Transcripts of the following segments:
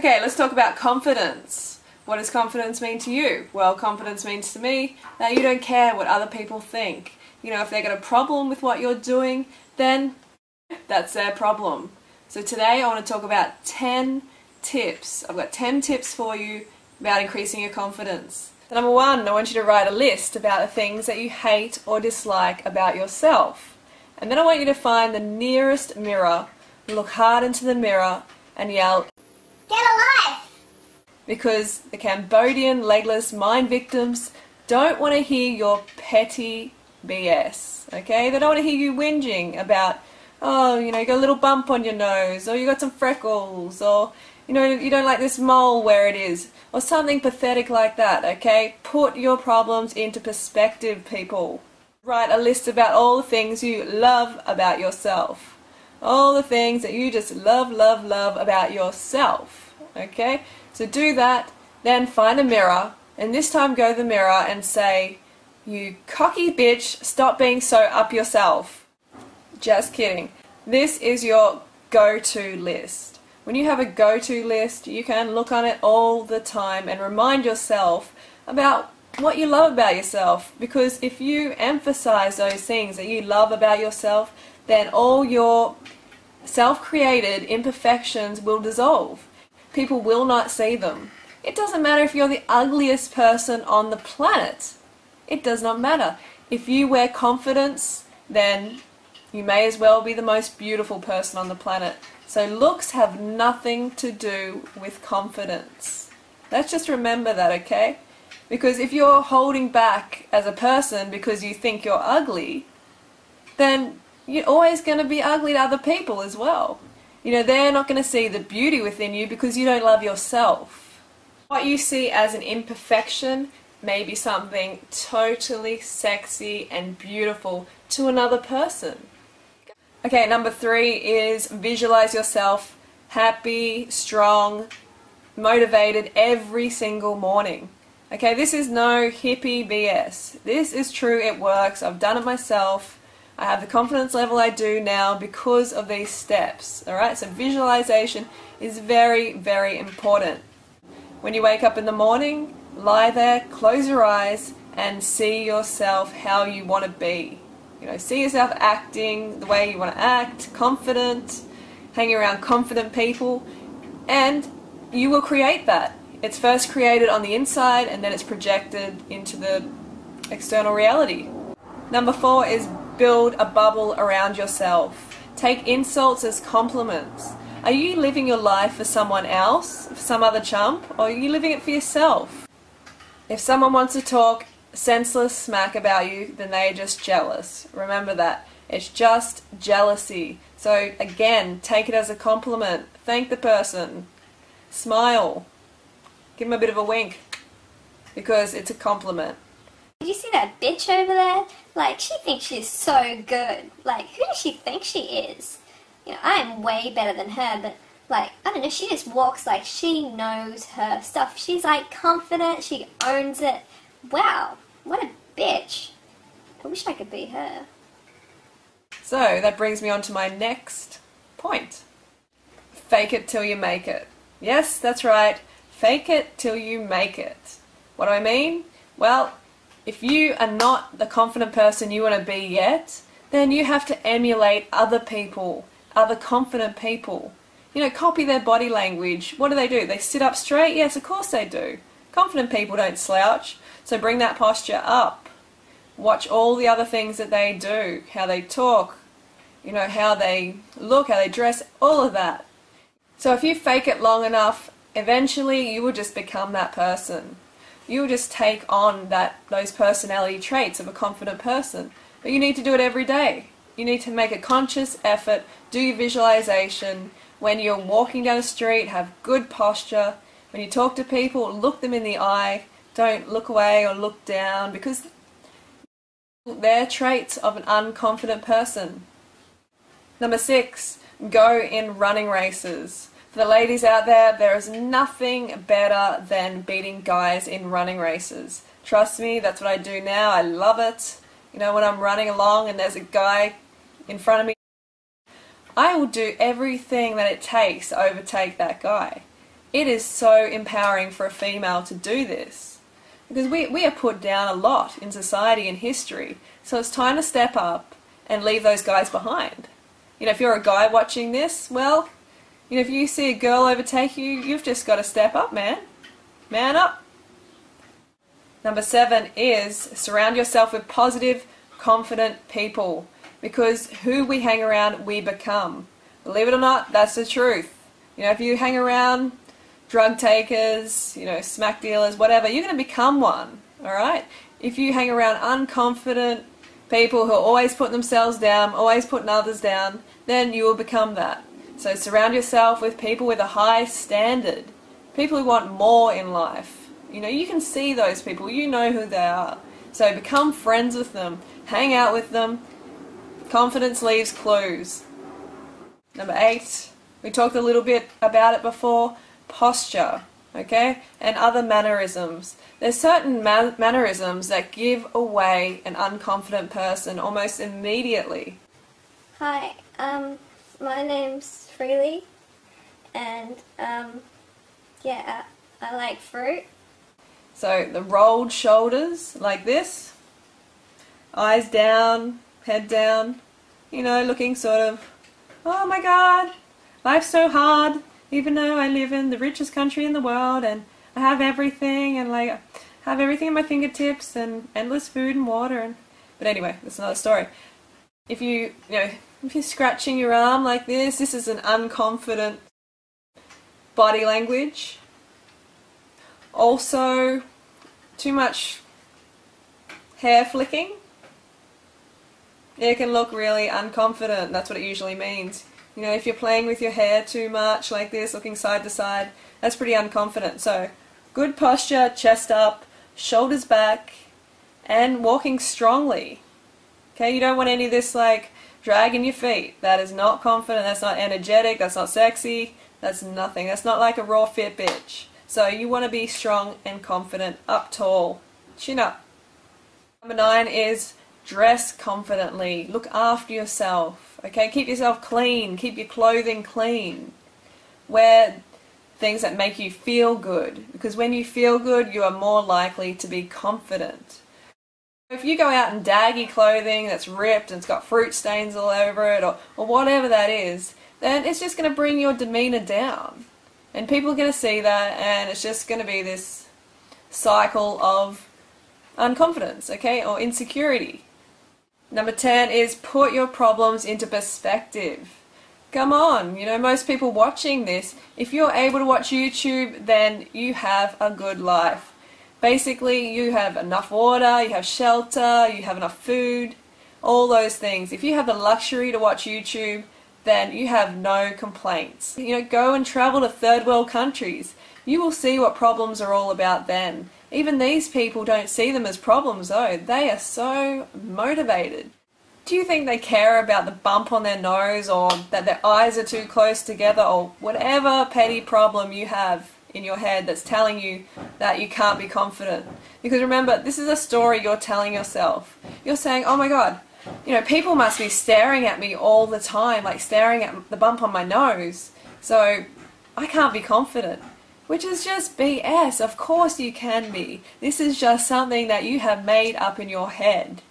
Okay, let's talk about confidence. What does confidence mean to you? Well, confidence means to me that you don't care what other people think. You know, if they got a problem with what you're doing, then that's their problem. So today I want to talk about 10 tips. I've got 10 tips for you about increasing your confidence. Number one, I want you to write a list about the things that you hate or dislike about yourself. And then I want you to find the nearest mirror, look hard into the mirror and yell, "Get a life!" Because the Cambodian legless mind victims don't want to hear your petty BS, okay? They don't want to hear you whinging about, oh, you know, you got a little bump on your nose, or you got some freckles, or, you know, you don't like this mole where it is, or something pathetic like that, okay? Put your problems into perspective, people. Write a list about all the things you love about yourself. All the things that you just love about yourself, okay? So do that, then find a mirror, and this time go to the mirror and say, "You cocky bitch, stop being so up yourself." Just kidding. This is your go-to list. When you have a go-to list, you can look on it all the time and remind yourself about what you love about yourself. Because if you emphasize those things that you love about yourself, then all your self-created imperfections will dissolve. People will not see them. It doesn't matter if you're the ugliest person on the planet. It does not matter. If you wear confidence, then you may as well be the most beautiful person on the planet. So looks have nothing to do with confidence. Let's just remember that, okay? Because if you're holding back as a person because you think you're ugly, then you're always going to be ugly to other people as well. You know, they're not going to see the beauty within you because you don't love yourself. What you see as an imperfection may be something totally sexy and beautiful to another person. Okay, number 3 is visualize yourself happy, strong, motivated every single morning. Okay, this is no hippie BS. This is true, it works. I've done it myself. I have the confidence level I do now because of these steps. Alright, so visualization is very, very important. When you wake up in the morning, lie there, close your eyes, and see yourself how you want to be. You know, see yourself acting the way you want to act, confident, hanging around confident people, and you will create that. It's first created on the inside and then it's projected into the external reality. Number 4 is build a bubble around yourself. Take insults as compliments. Are you living your life for someone else, for some other chump, or are you living it for yourself? If someone wants to talk senseless smack about you, then they're just jealous. Remember that. It's just jealousy. So again, take it as a compliment. Thank the person. Smile. Give them a bit of a wink. Because it's a compliment. Did you see that bitch over there? Like, she thinks she's so good. Like, who does she think she is? You know, I'm way better than her, but, like, I don't know, she just walks like she knows her stuff. She's, like, confident, she owns it. Wow, what a bitch. I wish I could be her. So, that brings me on to my next point. Fake it till you make it. Yes, that's right. Fake it till you make it. What do I mean? Well, if you are not the confident person you want to be yet, then you have to emulate other people, other confident people. You know, copy their body language. What do? They sit up straight? Yes, of course they do. Confident people don't slouch. So bring that posture up. Watch all the other things that they do, how they talk, you know, how they look, how they dress, all of that. So if you fake it long enough, eventually you will just become that person. You will just take on those personality traits of a confident person. But you need to do it every day. You need to make a conscious effort, do your visualization. When you're walking down the street, have good posture. When you talk to people, look them in the eye. Don't look away or look down, because they're traits of an unconfident person. Number 6, go in running races. For the ladies out there, there is nothing better than beating guys in running races. Trust me, that's what I do now. I love it. You know, when I'm running along and there's a guy in front of me, I will do everything that it takes to overtake that guy. it is so empowering for a female to do this. Because we are put down a lot in society and history. So it's time to step up and leave those guys behind. You know, if you're a guy watching this, well, you know, if you see a girl overtake you, you've just got to step up, man. Man up. Number 7 is surround yourself with positive, confident people. Because who we hang around, we become. Believe it or not, that's the truth. You know, if you hang around drug takers, you know, smack dealers, whatever, you're going to become one, alright? If you hang around unconfident people who are always putting themselves down, always putting others down, then you will become that. So surround yourself with people with a high standard. People who want more in life. You know, you can see those people, you know who they are. So become friends with them, hang out with them. Confidence leaves clues. Number 8, we talked a little bit about it before, posture, okay, and other mannerisms. There's certain mannerisms that give away an unconfident person almost immediately. Hi, my name's Freelee, and yeah, I like fruit. So the rolled shoulders like this, eyes down, head down, you know, looking sort of, oh my god, life's so hard, even though I live in the richest country in the world and I have everything and like have everything at my fingertips and endless food and water. But anyway, that's another story. If you're scratching your arm like this is an unconfident body language. Also, too much hair flicking. It can look really unconfident. That's what it usually means. You know, if you're playing with your hair too much like this, looking side to side, that's pretty unconfident. So, good posture, chest up, shoulders back, and walking strongly. Okay, you don't want any of this like dragging your feet. That is not confident, that's not energetic, that's not sexy, that's nothing. That's not like a raw fit bitch. So you want to be strong and confident, up tall, chin up. Number 9 is dress confidently. Look after yourself. Okay, keep yourself clean. Keep your clothing clean. Wear things that make you feel good. Because when you feel good, you are more likely to be confident. If you go out in daggy clothing that's ripped and it's got fruit stains all over it or whatever that is, then it's just going to bring your demeanor down. And people are going to see that and it's just going to be this cycle of unconfidence, okay, or insecurity. Number 10 is put your problems into perspective. Come on, you know, most people watching this, if you're able to watch YouTube, then you have a good life. Basically, you have enough water, you have shelter, you have enough food, all those things. If you have the luxury to watch YouTube, then you have no complaints. You know, go and travel to third world countries. You will see what problems are all about then. Even these people don't see them as problems though. They are so motivated. Do you think they care about the bump on their nose or that their eyes are too close together or whatever petty problem you have in your head that's telling you that you can't be confident? Because remember, this is a story you're telling yourself. You're saying, oh my god, you know, people must be staring at me all the time, like staring at the bump on my nose, so I can't be confident. Which is just BS. Of course you can be. This is just something that you have made up in your head.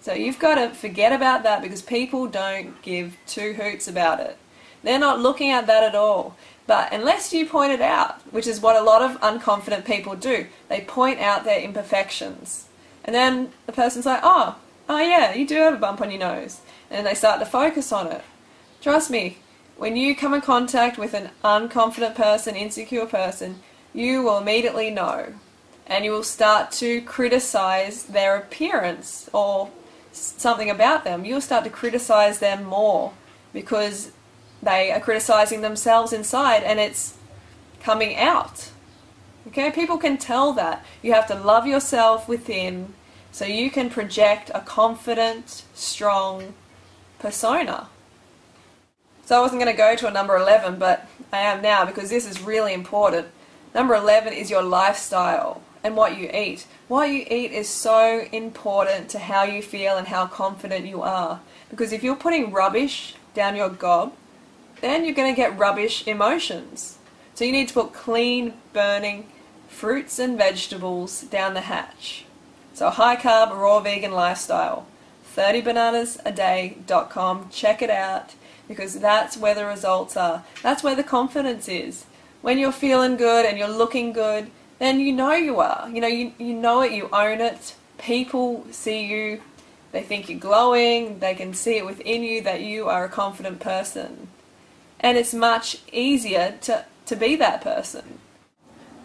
So you've got to forget about that because people don't give two hoots about it. They're not looking at that at all. But unless you point it out, which is what a lot of unconfident people do, they point out their imperfections. And then the person's like, oh yeah, you do have a bump on your nose. And they start to focus on it. Trust me, when you come in contact with an unconfident person, insecure person, you will immediately know. And you will start to criticize their appearance or something about them. You'll start to criticize them more because they are criticizing themselves inside and it's coming out. Okay, people can tell that. You have to love yourself within so you can project a confident, strong persona. So I wasn't going to go to a number 11, but I am now because this is really important. Number 11 is your lifestyle and what you eat. What you eat is so important to how you feel and how confident you are. Because if you're putting rubbish down your gob, then you're going to get rubbish emotions. So you need to put clean, burning fruits and vegetables down the hatch. So a high carb, raw vegan lifestyle. 30bananasaday.com. Check it out, because that's where the results are. That's where the confidence is. When you're feeling good and you're looking good, then you know you are. You know it, you own it. People see you, they think you're glowing, they can see it within you that you are a confident person. And it's much easier to be that person.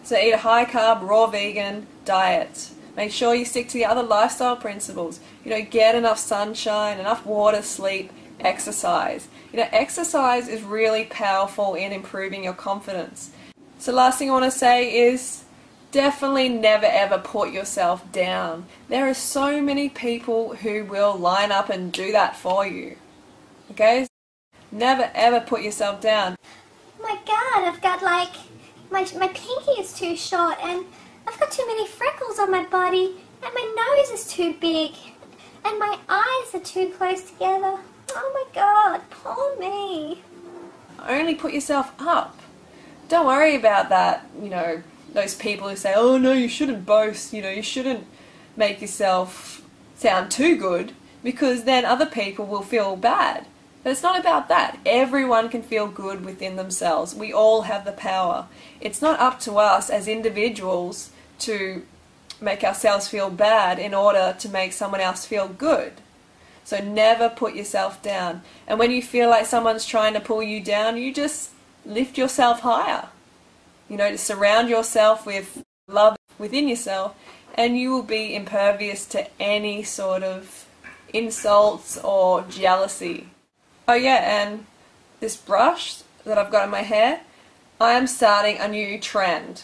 So eat a high carb, raw vegan diet. Make sure you stick to the other lifestyle principles. Get enough sunshine, enough water, sleep, exercise. Exercise is really powerful in improving your confidence. So last thing I want to say is definitely never ever put yourself down. There are so many people who will line up and do that for you. Okay? Never ever put yourself down. Oh my god, I've got like, my pinky is too short and I've got too many freckles on my body and my nose is too big and my eyes are too close together. Oh my god, poor me. Only put yourself up. Don't worry about that, those people who say, oh no, you shouldn't boast, you shouldn't make yourself sound too good, because then other people will feel bad. But it's not about that. Everyone can feel good within themselves. We all have the power. It's not up to us as individuals to make ourselves feel bad in order to make someone else feel good. So never put yourself down. And when you feel like someone's trying to pull you down, you just lift yourself higher. To surround yourself with love within yourself, and you will be impervious to any sort of insults or jealousy. Oh yeah, and this brush that I've got in my hair, I am starting a new trend.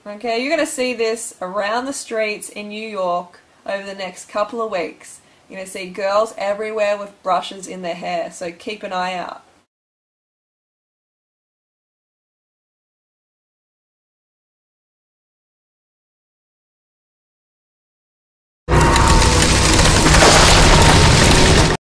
Okay, you're going to see this around the streets in New York over the next couple of weeks. You're going to see girls everywhere with brushes in their hair, so keep an eye out.